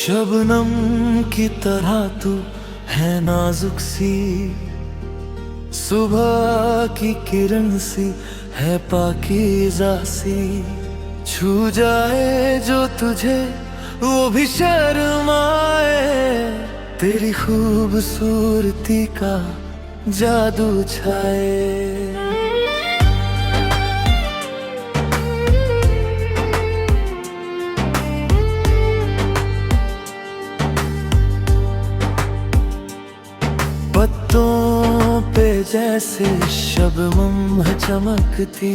शबनम की तरह तू है नाजुक सी, सुबह की किरण सी है पाकीज़ा सी। छू जाए जो तुझे वो भी शर्माए, तेरी खूबसूरती का जादू छाए। पत्तों पे जैसे शबनम है चमकती,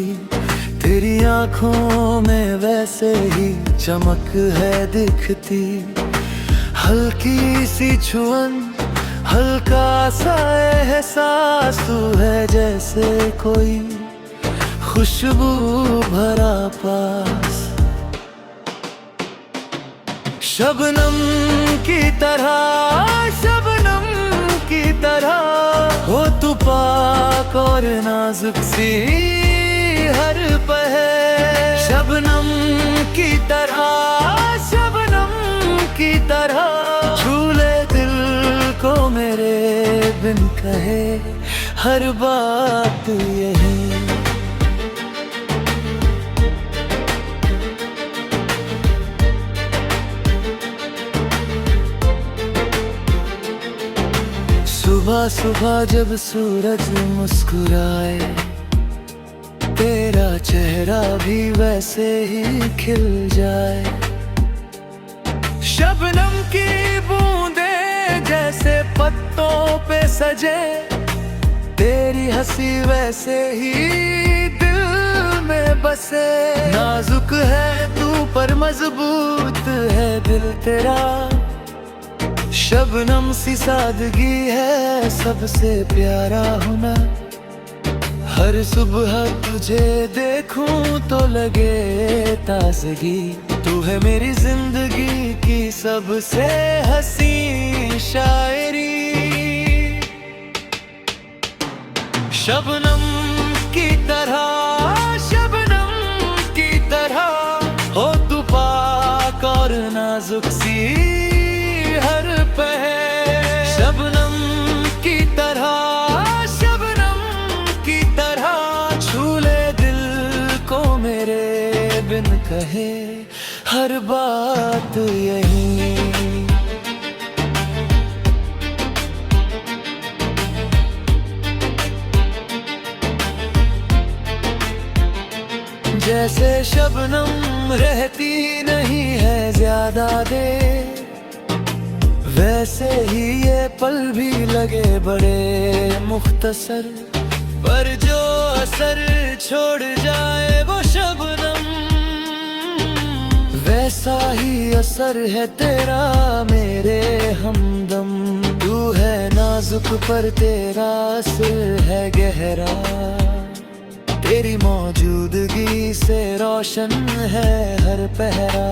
तेरी आंखों में वैसे ही चमक है दिखती। हल्की सी छुअन, हल्का सा एहसास है, जैसे कोई खुशबू भरा पास। शबनम की तरह, शबनम की तरह हो तू पाक और नाजुक सी हर पहर। शबनम की तरह, शबनम की तरह छू ले दिल को मेरे बिन कहे हर बात यही। सुबह सुबह जब सूरज मुस्कुराए, तेरा चेहरा भी वैसे ही खिल जाए। शबनम की बूंदें जैसे पत्तों पे सजे, तेरी हंसी वैसे ही दिल में बसे। नाजुक है तू पर मजबूत है दिल तेरा, शबनम सी सादगी है सबसे प्यारा हुनर। हर सुबह तुझे देखूं तो लगे ताजगी, तू है मेरी जिंदगी की सबसे हसी शायरी। शबनम की तरह, शबनम की तरह हो तू पाक और नाजुक सी हर पहर। शबनम की तरह, शबनम की तरह छू ले दिल को मेरे बिन कहे हर बात यही। जैसे शबनम रहती नहीं है ज्यादा देर, वैसे ही ये पल भी लगे बड़े मुख्तसर। पर जो असर छोड़ जाए वो शबनम, वैसा ही असर है तेरा मेरे हमदम। तू है नाजुक पर तेरा असर है गहरा, तेरी मौजूदगी से रोशन है हर पहरा।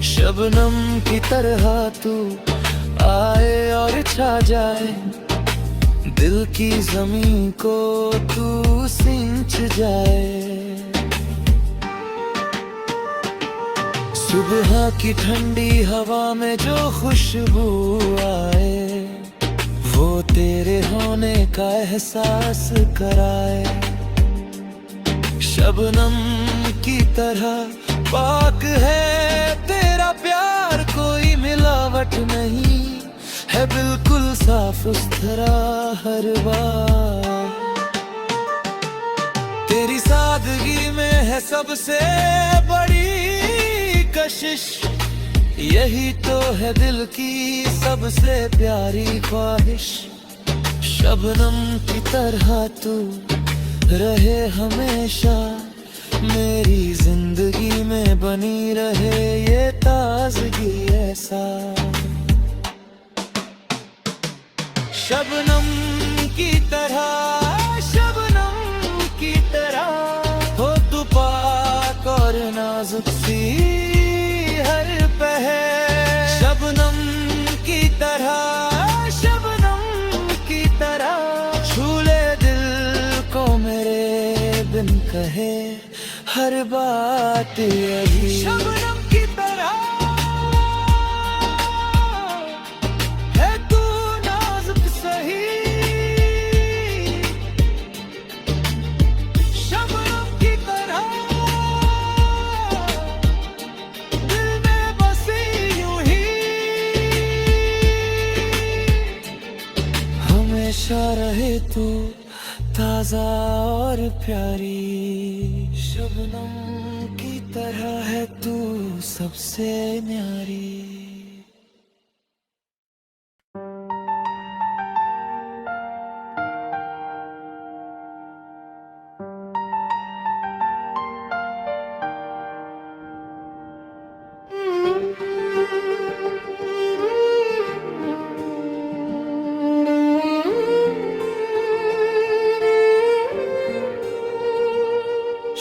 शबनम की तरह तू आए और छा जाए, दिल की जमीन को तू सिंच जाए। सुबह की ठंडी हवा में जो खुशबू आए, वो तेरे होने का एहसास कराए। शबनम की तरह पाक है तेरा प्यार, कोई मिलावट नहीं है, बिल्कुल साफ सुथरा हर बार। तेरी सादगी में है सबसे बड़ी कशिश, यही तो है दिल की सबसे प्यारी ख्वाहिश। शबनम की तरह तू रहे हमेशा, मेरी जिंदगी में बनी रहे ये ताजगी ऐसा। शबनम की तरह, शबनम की तरह हो तू पाक और नाजुक सी हर पहर। शबनम की तरह, शबनम की तरह छू ले दिल को मेरे बिन कहे हर बात यही। शबनम की तरह तू ताजा और प्यारी, शबनम की तरह है तू सबसे न्यारी।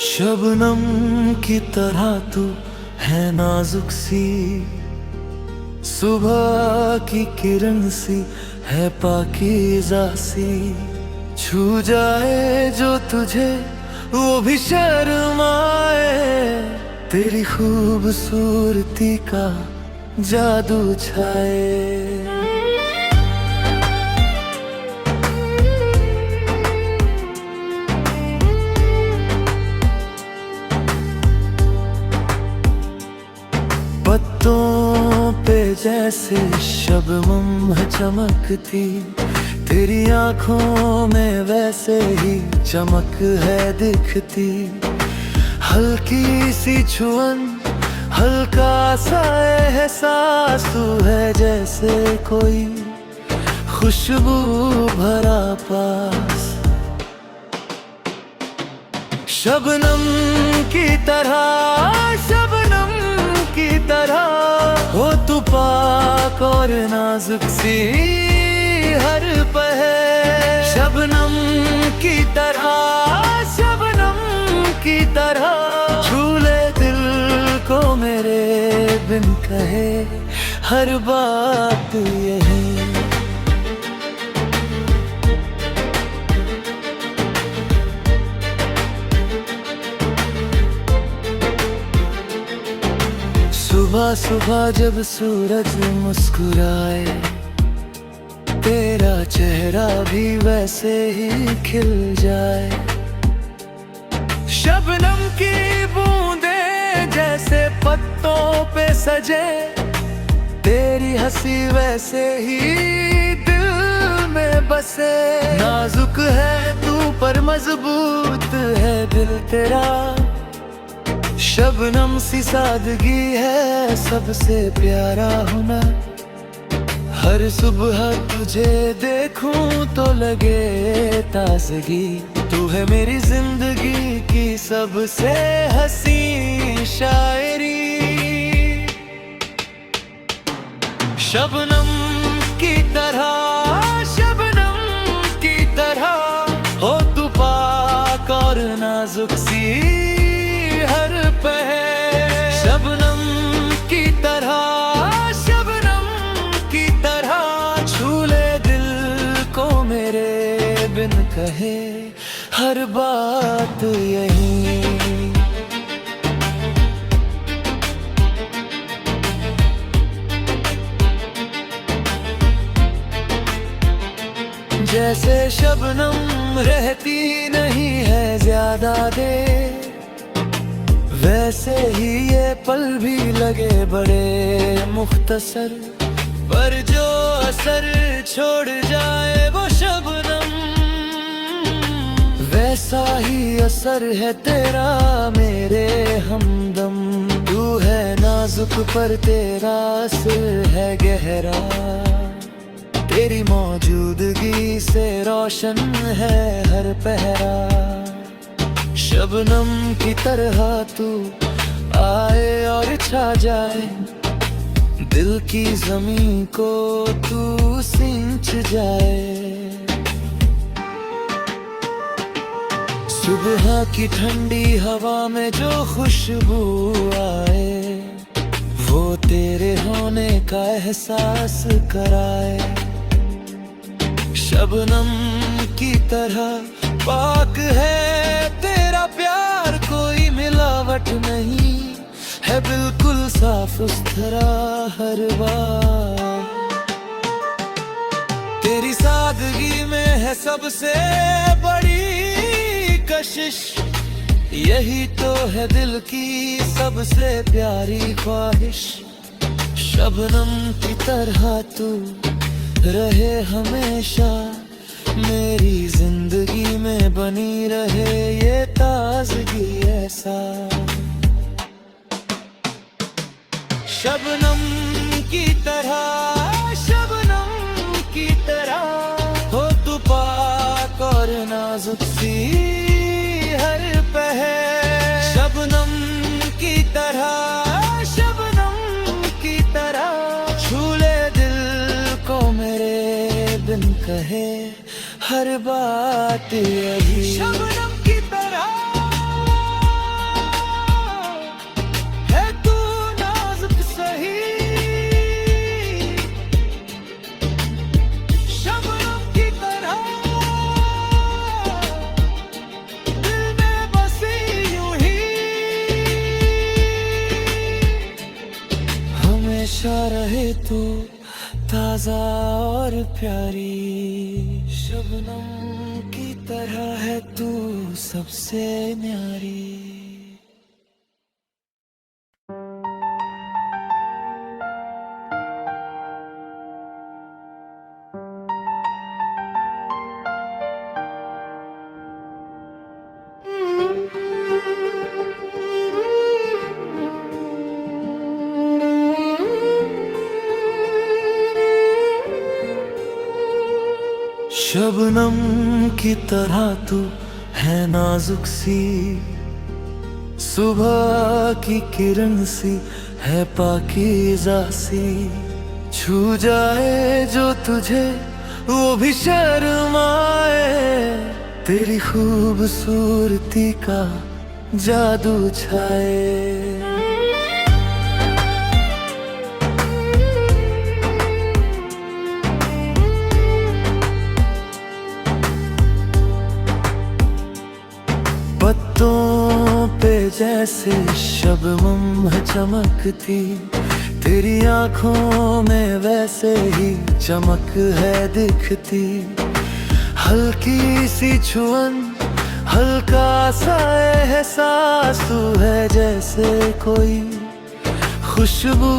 शबनम की तरह तू है नाजुक सी, सुबह की किरण सी है पाकीज़ा सी। छू जाए जो तुझे वो भी शर्माए, तेरी खूबसूरती का जादू छाए। पत्तों पे जैसे शबनम है चमकती, तेरी आंखों में वैसे ही चमक है दिखती। हल्की सी छुअन, हल्का सा एहसास है जैसे कोई खुशबू भरा पास। शबनम की तरह, शबनम की तरह हो तू पाक और नाजुक सी हर पहर। शबनम की तरह, शबनम की तरह छू ले दिल को मेरे बिन कहे हर बात यही। सुबह सुबह जब सूरज मुस्कुराए, तेरा चेहरा भी वैसे ही खिल जाए। शबनम की बूंदें जैसे पत्तों पे सजे, तेरी हंसी वैसे ही दिल में बसे। नाजुक है तू पर मजबूत है दिल तेरा, शबनम सी सादगी है सबसे प्यारा हुनर। हर सुबह तुझे देखूं तो लगे ताजगी, तू है मेरी जिंदगी की सबसे हसी शायरी। शबनम की तरह, शबनम की तरह हो तू पाक और नाजुक सी हर पहर। शबनम की तरह, शबनम की तरह छू ले दिल को मेरे बिन कहे हर बात यही। जैसे शबनम रहती नहीं है ज्यादा देर, वैसे ही ये पल भी लगे बड़े मुख्तसर। पर जो असर छोड़ जाए वो शबनम, वैसा ही असर है तेरा मेरे हमदम। तू है नाजुक पर तेरा असर है गहरा, तेरी मौजूदगी से रोशन है हर पहरा। शबनम की तरह तू आए और छा जाए, दिल की जमीन को तू सिंच जाए। सुबह की ठंडी हवा में जो खुशबू आए, वो तेरे होने का एहसास कराए। शबनम की तरह पाक है तेरा प्यार, कोई मिलावट नहीं है, बिल्कुल साफ सुथरा हर बार। तेरी सादगी में है सबसे बड़ी कशिश, यही तो है दिल की सबसे प्यारी ख्वाहिश। शबनम की तरह तू रहे हमेशा मेरी जिंदगी में बनी रहे ये ताजगी ऐसा। शबनम की तरह, शबनम की तरह हो तू पाक और नाजुक सी हर पहर। शबनम की तरह, शबनम की तरह छू ले दिल को मेरे बिन कहे हर बात यही। शबनम की तरह है तू नाजुक सही। शबनम की तरह दिल में बसी यूं ही। हमेशा रहे तू ताजा और प्यारी। शबनम की तरह है तू सबसे न्यारी। शबनम की तरह तू है नाजुक सी, सुबह की किरण सी है पाकीज़ा सी। छू जाए जो तुझे वो भी शर्माए, तेरी खूबसूरती का जादू छाए। पत्तों पे जैसे शबनम है चमकती, तेरी आंखों में वैसे ही चमक है दिखती। हल्की सी छुअन, हल्का सा एहसास है जैसे कोई खुशबू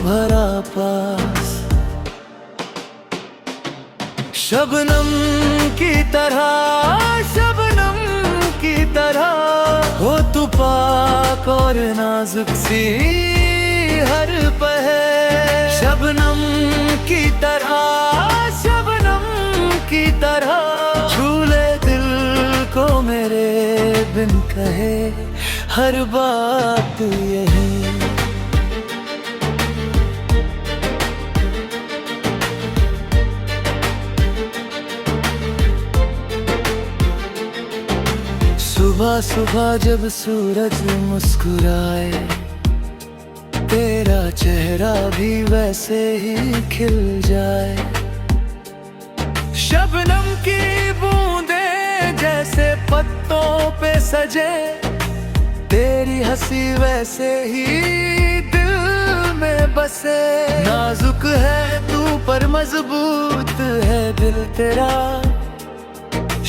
भरा पास। शबनम की तरह, शबनम की तरह हो तू पाक और नाजुक सी हर पहर। शबनम की तरह, शबनम की तरह छू ले दिल को मेरे बिन कहे हर बात यही। सुबह सुबह जब सूरज मुस्कुराए, तेरा चेहरा भी वैसे ही खिल जाए। शबनम की बूंदें जैसे पत्तों पे सजे, तेरी हंसी वैसे ही दिल में बसे। नाजुक है तू पर मजबूत है दिल तेरा,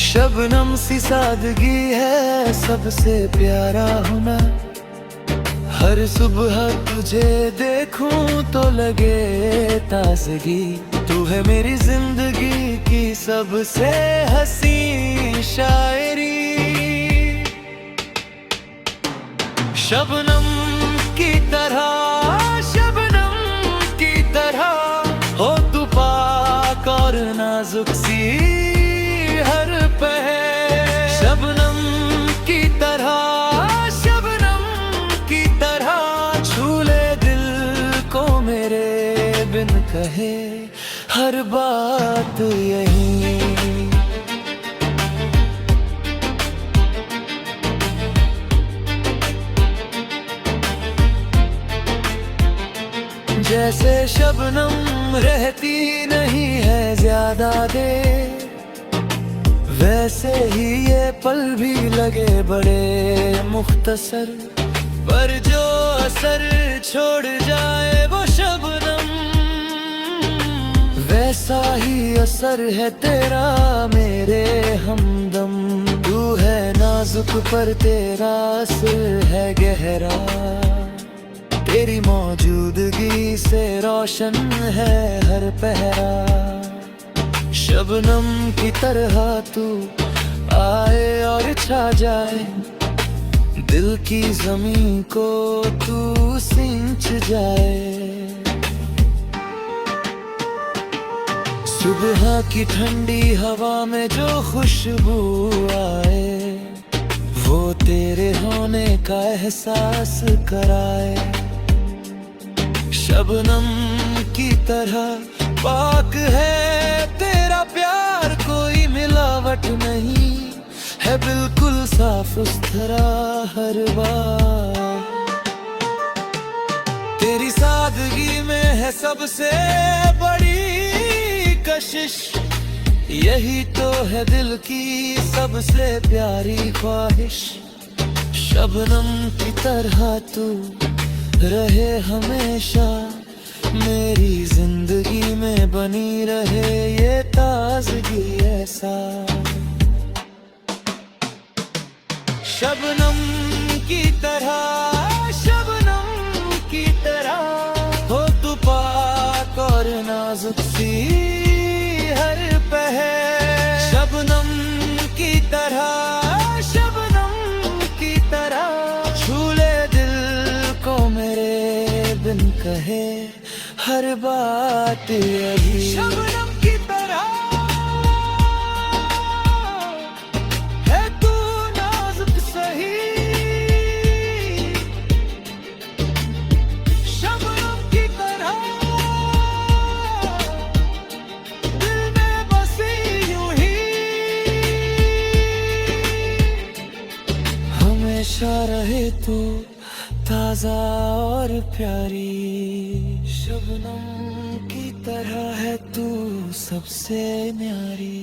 शबनम सी सादगी है सबसे प्यारा हुनर। हर सुबह तुझे देखूं तो लगे ताजगी, तू है मेरी जिंदगी की सबसे हसीन शायरी। शबनम की तरह, शबनम की तरह हो तू पाक और नाजुक सी हर पहर। शबनम की तरह, शबनम की तरह छू ले दिल को मेरे बिन कहे हर बात यही। जैसे शबनम रहती नहीं है ज्यादा देर, वैसे ही ये पल भी लगे बड़े मुख्तसर। पर जो असर छोड़ जाए वो शबनम, वैसा ही असर है तेरा मेरे हमदम। तू है नाजुक पर तेरा असर है गहरा, तेरी मौजूदगी से रोशन है हर पहरा। शबनम की तरह तू आए और छा जाए, दिल की जमीन को तू सिंच जाए। सुबह की ठंडी हवा में जो खुशबू आए, वो तेरे होने का एहसास कराए। शबनम की तरह पाक है तेरा प्यार, कोई मिलावट नहीं है, बिल्कुल साफ सुथरा हर बार। तेरी सादगी में है सबसे बड़ी कशिश, यही तो है दिल की सबसे प्यारी ख्वाहिश। शबनम की तरह तू रहे हमेशा, मेरी जिंदगी में बनी रहे ये ताजगी ऐसा। शबनम की तरह, शबनम की तरह हो तू पाक और नाजुक सी हर पहर। शबनम की तरह, शबनम की तरह छू ले दिल को मेरे बिन कहे हर बात अभी। शबनम की तरह है तू नाजुक सही, शबनम की तरह दिल में बसी यूं ही, हमेशा रहे तू ताजा और प्यारी। शबनम की तरह है तू सबसे न्यारी।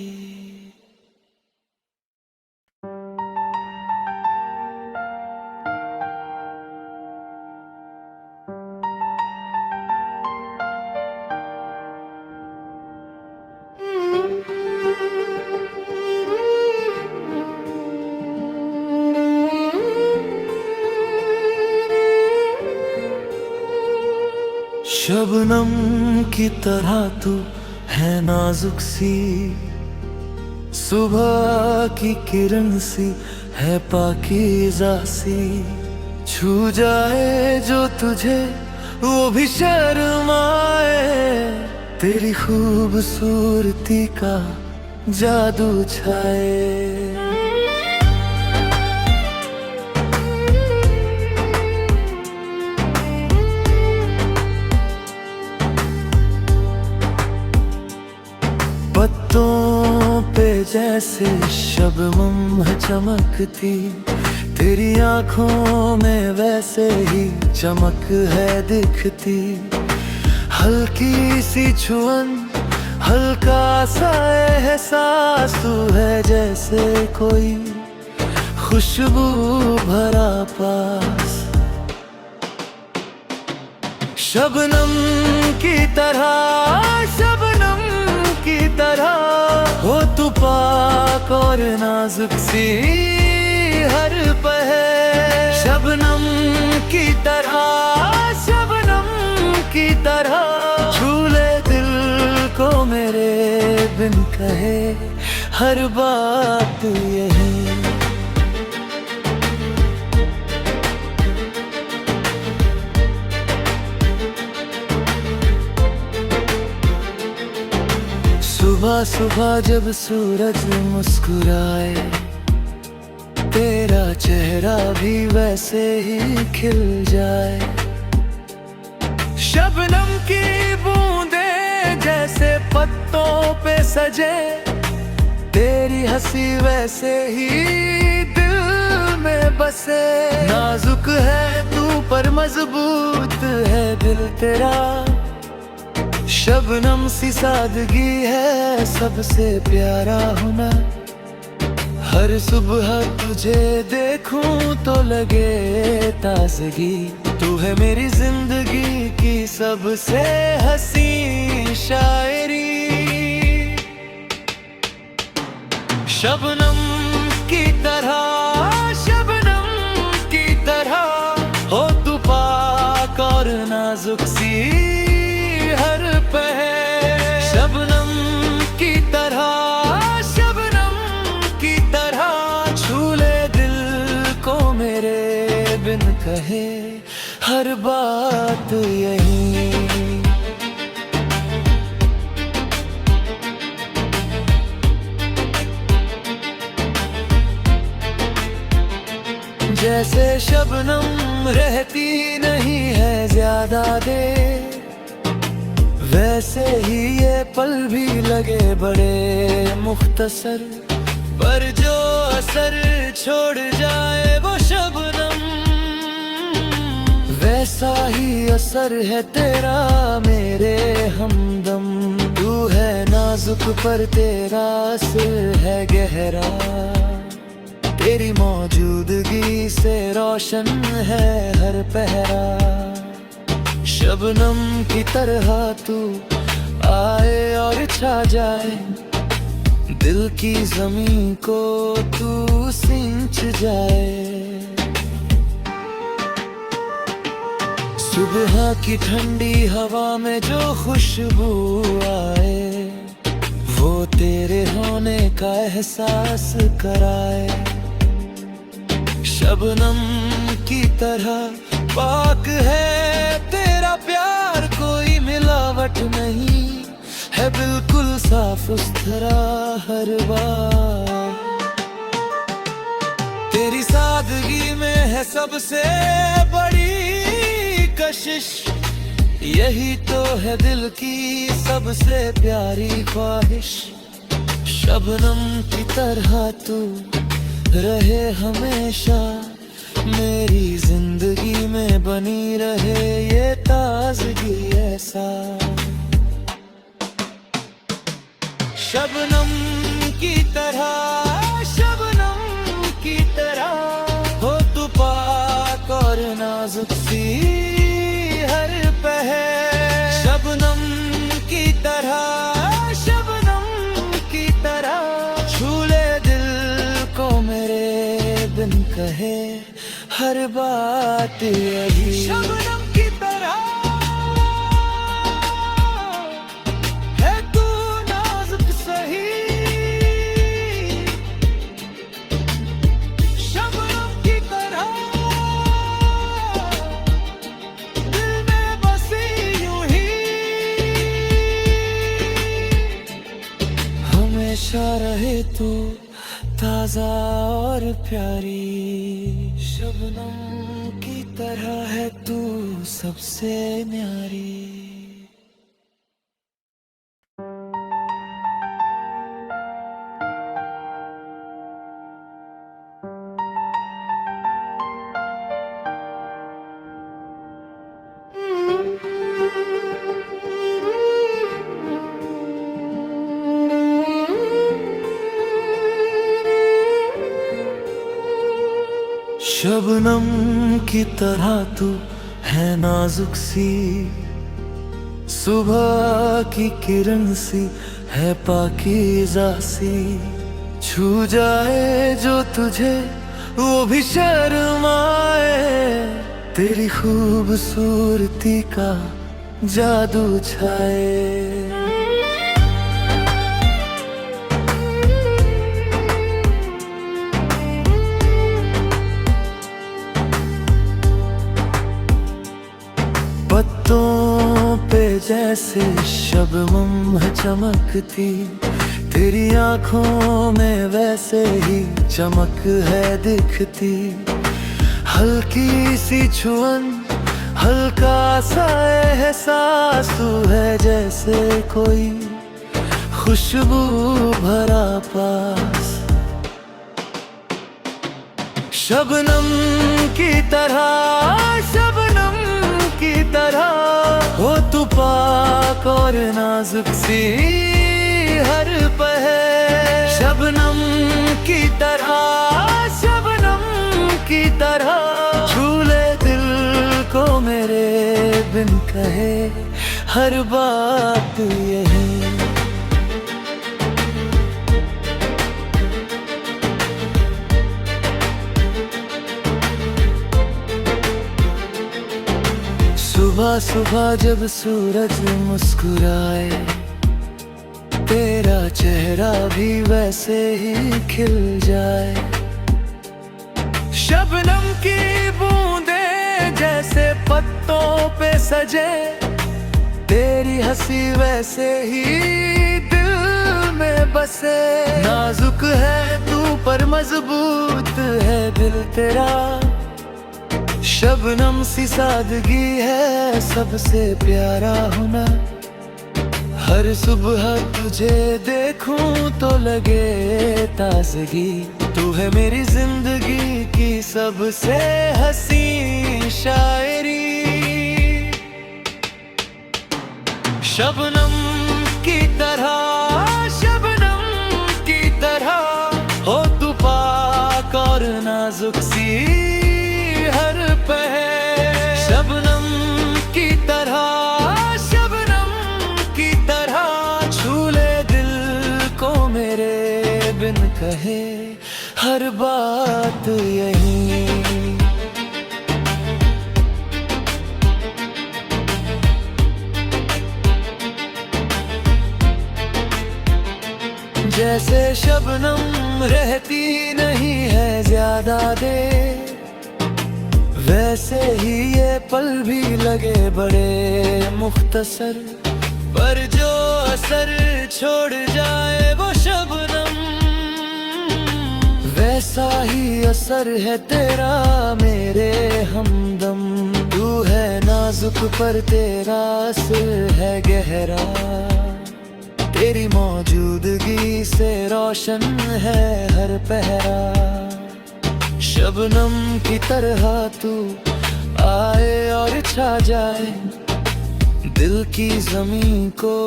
शबनम की तरह तू है नाजुक सी, सुबह की किरण सी है पाकीज़ा सी। छू जाए जो तुझे वो भी शर्माए, तेरी खूबसूरती का जादू छाए। पत्तों पे जैसे शबनम है चमकती, तेरी आंखों में वैसे ही चमक है दिखती। हल्की सी छुअन, हल्का सा एहसास तू है जैसे कोई खुशबू भरा पास। शबनम की तरह, शबनम की तरह हो तू पाक और नाजुक सी हर पहर। शबनम की तरह, शबनम की तरह छू ले दिल को मेरे बिन कहे हर बात यही। सुबह सुबह जब सूरज मुस्कुराए, तेरा चेहरा भी वैसे ही खिल जाए। शबनम की बूंदें जैसे पत्तों पे सजे, तेरी हंसी वैसे ही दिल में बसे। नाजुक है तू पर मजबूत है दिल तेरा, शबनम सी सादगी है सबसे प्यारा हुनर। हर सुबह तुझे देखूं तो लगे ताजगी, तू है मेरी जिंदगी की सबसे हसीन शायरी। शबनम की तरह, शबनम की तरह हो तू पाक और नाजुक सी हर पहर। शबनम की तरह, बिन कहे हर बात यही। जैसे शबनम रहती नहीं है ज्यादा देर, वैसे ही ये पल भी लगे बड़े मुख्तसर, पर जो असर छोड़ जाए वो शबनम, वैसा ही असर है तेरा मेरे हमदम। तू है नाजुक पर तेरा असर है गहरा, तेरी मौजूदगी से रोशन है हर पहरा। शबनम की तरह तू आए और छा जाए, दिल की जमीन को तू सिंच जाए। सुबह की ठंडी हवा में जो खुशबू आए, वो तेरे होने का एहसास कराए। शबनम की तरह पाक है तेरा प्यार, कोई मिलावट नहीं है, बिल्कुल साफ सुथरा हर बार। तेरी सादगी में है सबसे बड़ी कशिश, यही तो है दिल की सबसे प्यारी ख्वाहिश। शबनम की तरह तू रहे हमेशा, मेरी जिंदगी में बनी रहे ये ताजगी ऐसा। शबनम की तरह, शबनम की तरह हो तू पाक और नाजुक सी हर पहर। शबनम की तरह, शबनम की तरह छू ले दिल को मेरे बिन कहे हर बात यही। शबनम की तरह है तू नाजुक सही, शबनम की तरह दिल में बसी यूं ही, हमेशा रहे तू ताजा और प्यारी। शबनम की तरह है तू सबसे न्यारी। शबनम की तरह तू है नाजुक सी, सुबह की किरण सी है पाकीज़ा सी। छू जाए जो तुझे वो भी शर्माए, तेरी खूबसूरती का जादू छाए। पत्तों पे जैसे शबनम है चमकती, तेरी आंखों में वैसे ही चमक है दिखती। हल्की सी छुअन, हल्का सा एहसास है, जैसे कोई खुशबू भरा पास। शबनम की तरह, शबनम की तरह हो तू पाक और नाजुक सी हर पहर। शबनम की तरह, शबनम की तरह छू ले दिल को मेरे बिन कहे हर बात यही। सुबह सुबह जब सूरज मुस्कुराए, तेरा चेहरा भी वैसे ही खिल जाए। शबनम की बूंद पत्तों पे सजे, तेरी हंसी वैसे ही दिल में बसे। नाजुक है तू पर मजबूत है दिल तेरा, शबनम सी सादगी है सबसे प्यारा हुनर। हर सुबह तुझे देखूं तो लगे ताजगी, तू है मेरी जिंदगी की सबसे हसी शायरी। शबनम की तरह, शबनम की तरह हो तू पाक और नाजुक सी हर पहर। शबनम की तरह, शबनम की तरह छू ले दिल को मेरे बिन कहे हर बात यही। जैसे शबनम रहती नहीं है ज्यादा देर, वैसे ही ये पल भी लगे बड़े मुख्तसर। पर जो असर छोड़ जाए वो शबनम, वैसा ही असर है तेरा मेरे हमदम। तू है नाजुक पर तेरा असर है गहरा, तेरी मौजूदगी से रोशन है हर पहरा। शबनम की तरह तू आए और छा जाए, दिल की जमीन को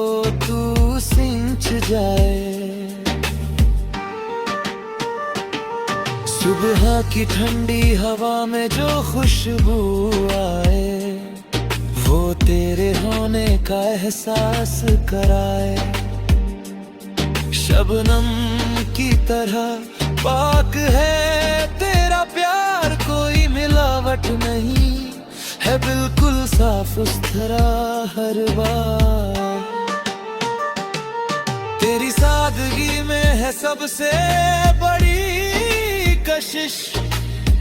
तू सिंच जाए। सुबह की ठंडी हवा में जो खुशबू आए, वो तेरे होने का एहसास कराए। शबनम की तरह पाक है तेरा प्यार, कोई मिलावट नहीं है, बिल्कुल साफ सुथरा हर बार। तेरी सादगी में है सबसे बड़ी कशिश,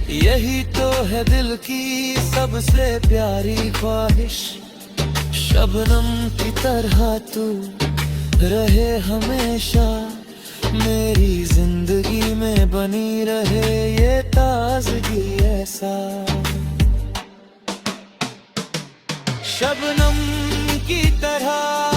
यही तो है दिल की सबसे प्यारी ख्वाहिश। शबनम की तरह तू रहे हमेशा, मेरी जिंदगी में बनी रहे ये ताजगी ऐसा। शबनम की तरह